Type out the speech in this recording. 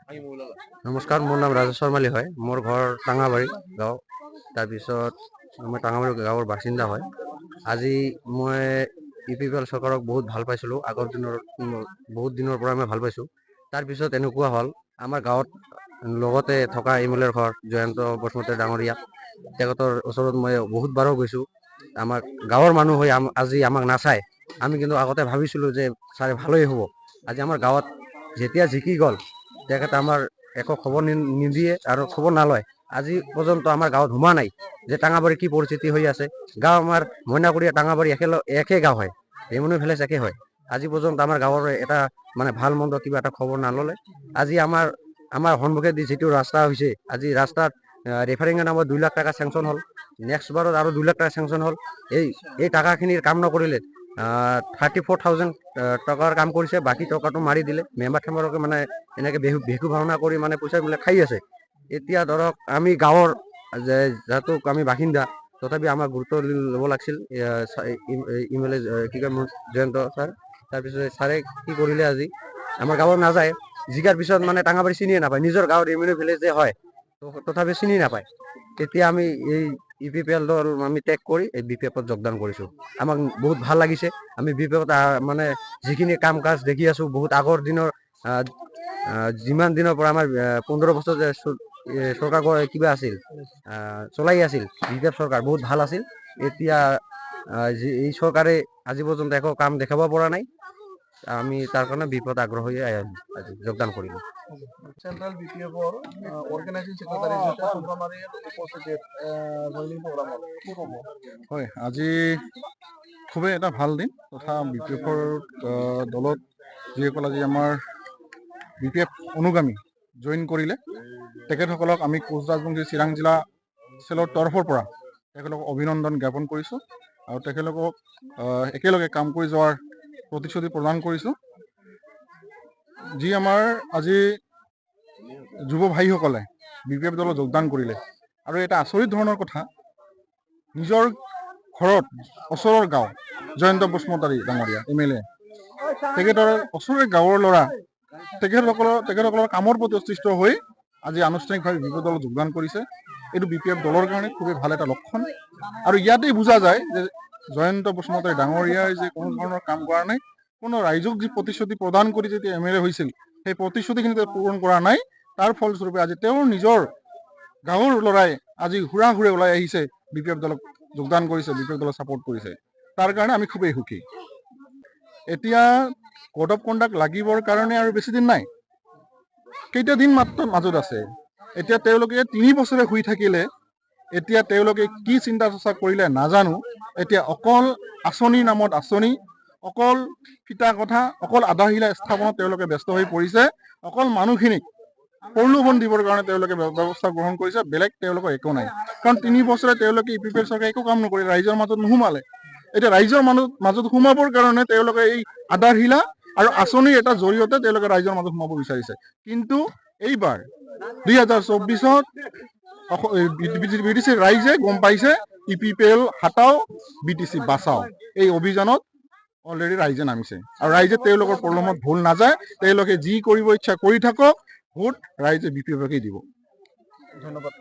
নমস্কাৰ, মোৰ নাম ৰাজেশ শৰ্মালী হয়। মোৰ ঘৰ টাঙাবাৰী গাঁও। তাৰপিছত মই টাঙাবাৰী গাঁৱৰ বাসিন্দা হয়। আজি মই UPPL চৰকাৰক বহুত ভাল পাইছিলোঁ। আগৰ দিনৰ বহুত দিনৰ পৰা মই ভাল পাইছোঁ। তাৰপিছত এনেকুৱা হ'ল, আমাৰ গাঁৱত লগতে থকা MLA ঘৰ জয়ন্ত বসুমতাৰী ডাঙৰীয়া, তেখেতৰ ওচৰত মই বহুত বাৰো গৈছোঁ। আমাৰ গাঁৱৰ মানুহ হৈ আজি আমাক নাচায়। আমি কিন্তু আগতে ভাবিছিলোঁ যে ছাৰে ভালেই হ'ব। আজি আমাৰ গাঁৱত যেতিয়া জিকি গ'ল, তেখেতে আমাৰ একো খবৰ নিদিয়ে আৰু খবৰ নলয়। আজি পৰ্যন্ত আমাৰ গাঁৱত সোমোৱা নাই যে টাঙাবাৰী কি পৰিস্থিতি হৈ আছে। গাঁও আমাৰ মইনাকুড়িয়া টাঙাবাৰী একে গাঁও হয়, ৰেমুনি ভিলেজ একে হয়। আজি পৰ্যন্ত আমাৰ গাঁৱৰ এটা ভাল মন্দ কিবা এটা খবৰ নল'লে। আজি আমাৰ সন্মুখেদি যিটো ৰাস্তা হৈছে, আজি ৰাস্তাত ৰেফাৰিঙৰ নামত 2 লাখ টকা চেংচন হ'ল। নেক্সট বাৰত আৰু 2 লাখ টকা চেংচন হ'ল। এই টাকাখিনিৰ কাম নকৰিলে 34,000 টকাৰ কাম কৰিছে, বাকী টকাটো মাৰি দিলে। মেম্বাৰ টেম্বাৰকে এনেকে ভেকু ভাওনা কৰি পইচাবিলাক খাই আছে। এতিয়া ধৰক আমি গাঁৱৰ যিহেতু আমি বাসিন্দা, তথাপি আমাক গুৰুত্ব ল'ব লাগিছিল MLA কি কয় জয়ন্ত ছাৰ। তাৰপিছত ছাৰে কি কৰিলে, আজি আমাৰ গাঁৱত নাযায়। জিকাৰ পিছত টাঙাবাৰী চিনিয়ে নাপায়, নিজৰ গাঁৱৰ ৰেমুনি ভিলেজ যে হয়, তথাপি চিনি নাপায়। তেতিয়া আমি এই UPPL দল আমি ত্যাগ কৰি এই BPF-ত যোগদান কৰিছোঁ। আমাক বহুত ভাল লাগিছে। আমি BPF-ত যিখিনি কাম কাজ দেখি আছোঁ, বহুত আগৰ দিনৰ যিমান দিনৰ পৰা আমাৰ 15 বছৰ যে চৰকাৰ কিবা আছিল, চলাই আছিল BPF চৰকাৰ, বহুত ভাল আছিল। এতিয়া এই চৰকাৰে আজি পৰ্যন্ত একো কাম দেখাব পৰা নাই। আমি তাৰ কাৰণে BPF-ত আগ্ৰহ হৈ যোগদান কৰিলোঁ। চেন্ট্ৰাল BPF-ৰ অৰ্গেনাইজিং সেক্ৰেটাৰী চন্দ্ৰমাৰীৰ উপস্থিতিত জইনিং প্ৰগ্ৰামত কি ক'ব? হয়, আজি খুবেই এটা ভাল দিন তথা BPF-ৰ দলত যিসকল আজি আমাৰ BPF অনুগামী জইন কৰিলে, তেখেতসকলক আমি কোচ ৰাজবংশী চিৰাং জিলা চেলৰ তৰফৰ পৰা তেখেতলোকক অভিনন্দন জ্ঞাপন কৰিছোঁ আৰু তেখেতলোকক একেলগে কাম কৰি যোৱাৰ প্ৰতিশ্ৰুতি প্ৰদান কৰিছোঁ। যি আমাৰ আজি যুৱ ভাইসকলে BPF দলত যোগদান কৰিলে, আৰু এটা আচৰিত ধৰণৰ কথা, নিজৰ ঘৰত ওচৰৰ গাঁও জয়ন্ত বসুমতাৰী ডাঙৰীয়া MLA, তেখেতৰ ওচৰৰে গাঁৱৰ ল'ৰা তেখেতসকলৰ কামৰ প্ৰতি অতিষ্ঠ হৈ আজি আনুষ্ঠানিকভাৱে BPF দলত যোগদান কৰিছে। এইটো BPF দলৰ কাৰণে খুবেই ভাল এটা লক্ষণ। আৰু ইয়াতেই বুজা যায় যে জয়ন্ত বসুমতাৰী ডাঙৰীয়াই যে কোনো ধৰণৰ কাম কৰা নাই, কোনো ৰাইজক যি প্ৰতিশ্ৰুতি প্ৰদান কৰি যেতিয়া MLA হৈছিল, সেই প্ৰতিশ্ৰুতিখিনি পূৰণ কৰা নাই। তাৰ ফলস্বৰূপে আজি তেওঁৰ নিজৰ গাঁৱৰ ল'ৰাই আজি হুৰা হুৰে ওলাই আহিছে, BPF দলক যোগদান কৰিছে, BPF দলক ছাপোৰ্ট কৰিছে। তাৰ কাৰণে আমি খুবেই সুখী। এতিয়া কোড অফ কণ্ডাক্ট লাগিবৰ কাৰণে আৰু বেছি দিন নাই, কেইটা দিন মাত্ৰ মাজত আছে। এতিয়া তেওঁলোকে 3 বছৰে শুই থাকিলে, এতিয়া তেওঁলোকে কি চিন্তা চৰ্চা কৰিলে নাজানো। এতিয়া অকল আঁচনিৰ নামত আঁচনি, অকল ফিটা কথা, অকল আধাৰশিলা স্থাপনত তেওঁলোকে ব্যস্ত হৈ পৰিছে। অকল মানুহখিনিক প্ৰলোভন দিবৰ কাৰণে তেওঁলোকে ব্যৱস্থা গ্ৰহণ কৰিছে, বেলেগ তেওঁলোকৰ একো নাই। কাৰণ 3 বছৰে তেওঁলোকে UPPL চৰকাৰে একো কাম নকৰিলে, ৰাইজৰ মাজত নোসোমালে। এতিয়া ৰাইজৰ মাজত সোমাবৰ কাৰণে তেওঁলোকে এই আধাৰশিলা আৰু আঁচনিৰ এটা জৰিয়তে তেওঁলোকে ৰাইজৰ মাজত সোমাব বিচাৰিছে। কিন্তু এইবাৰ 2024-ত BTC ৰাইজে গম পাইছে, UPPL হাটাও BTC বাচাও এই অভিযানত অলৰেডি ৰাইজে নামিছে। আৰু ৰাইজে তেওঁলোকৰ প্ৰলোভনত ভুল নাযায়, তেওঁলোকে যি কৰিব ইচ্ছা কৰি থাকক, ভোট ৰাইজে BPF-কে দিব। ধন্যবাদ।